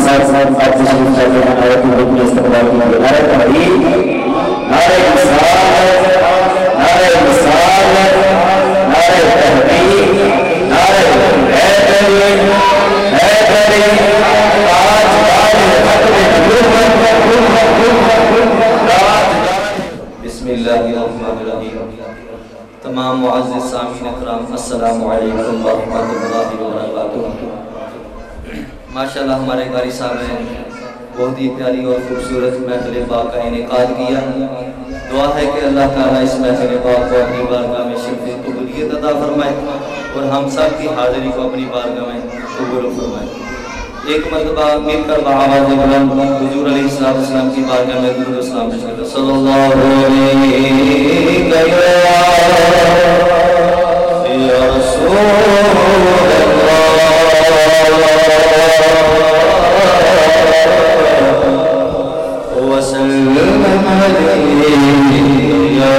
ساتھ آپ تشریف لاتے ہیں آیت الحکم استقبال کی نعرہ تحریک نعرہ رسالت نعرہ رسالت نعرہ تحریک نعرہ حیدری حیدری تاج بسم اللہ الرحمن الرحیم۔ تمام معزز سامعین اکرام السلام علیکم ورحمۃ اللہ وبرکاتہ۔ ماشاءاللہ ہمارے قاری صاحب نے بہت ہی پیاری اور خوبصورت محفل پاک کا انعقاد کیا۔ دعا ہے کہ اللہ تعالیٰ اس محفل پاک کو اپنی بارگاہ میں شرف قبولیت عطا فرمائے اور ہم سب کی حاضری کو اپنی بارگاہ میں قبول فرمائے۔ ایک مرتبہ مل کر بآواز بلند حضور علیہ السلام کی بارگاہ میں درود و سلام پیش کرتے ہیں۔ صلی اللہ علیہ یا رسول اللہ وسلم علیہ یا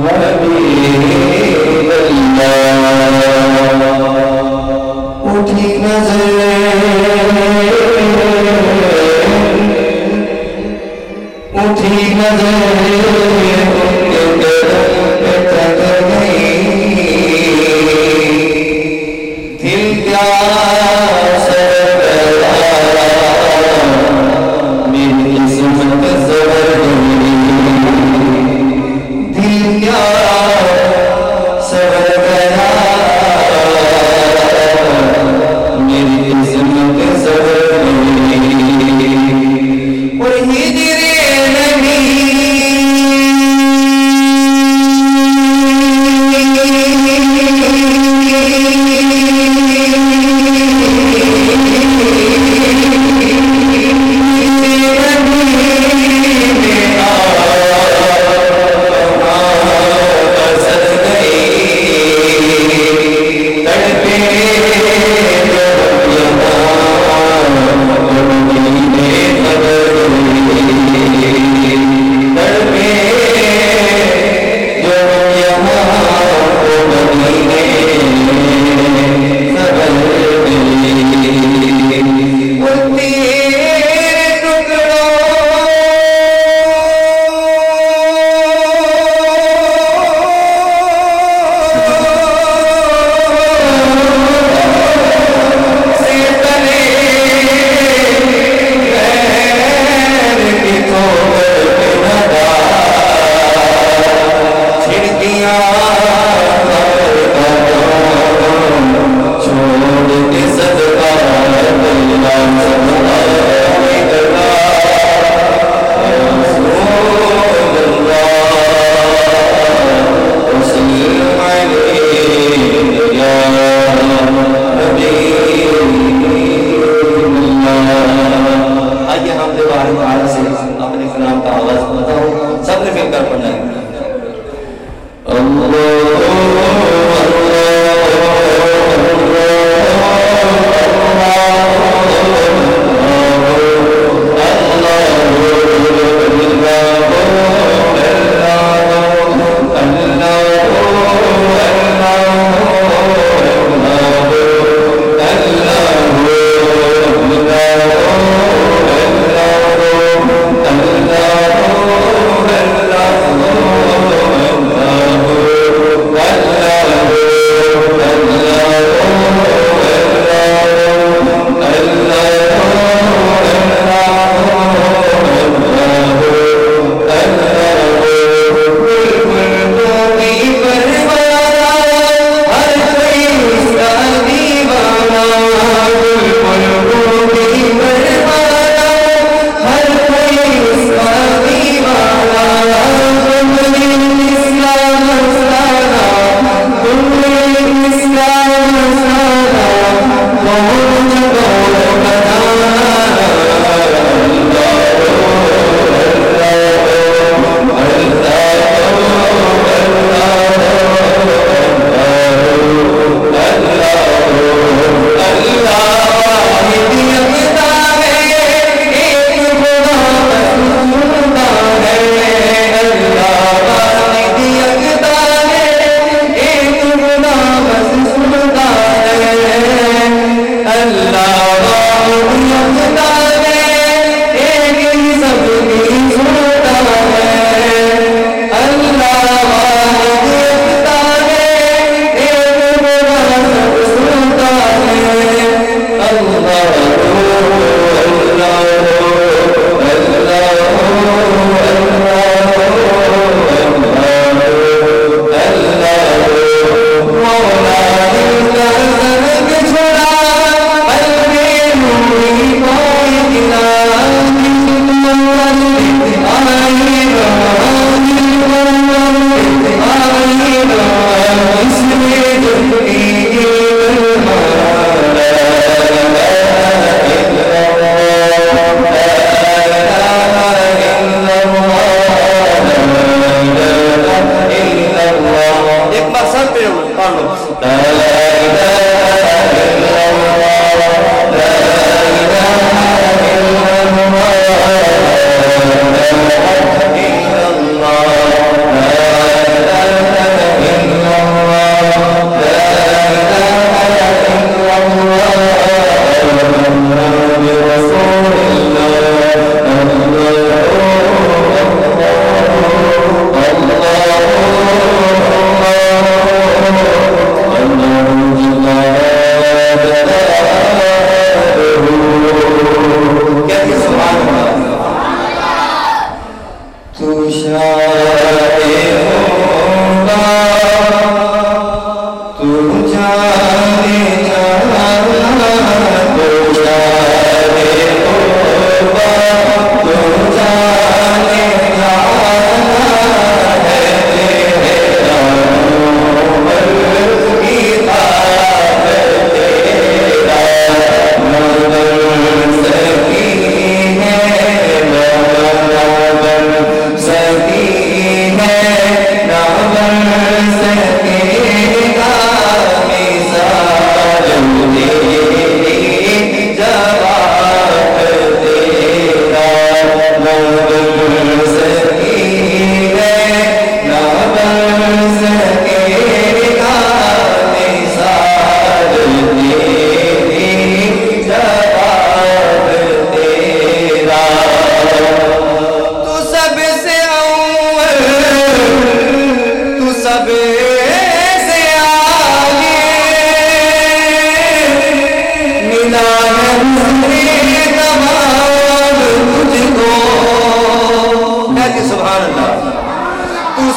حبیب اللہ۔ اٹھی نظر اٹھی نظر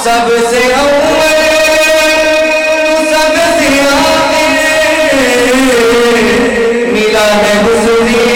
سب سے اول سب سے آخر ملا ہے حسنی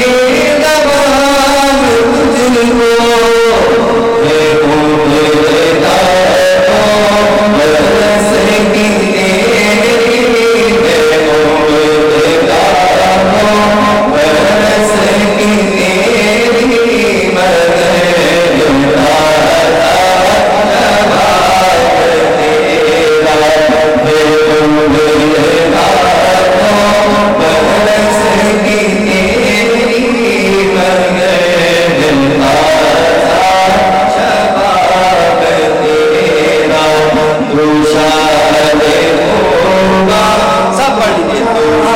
زبان تجھ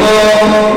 کو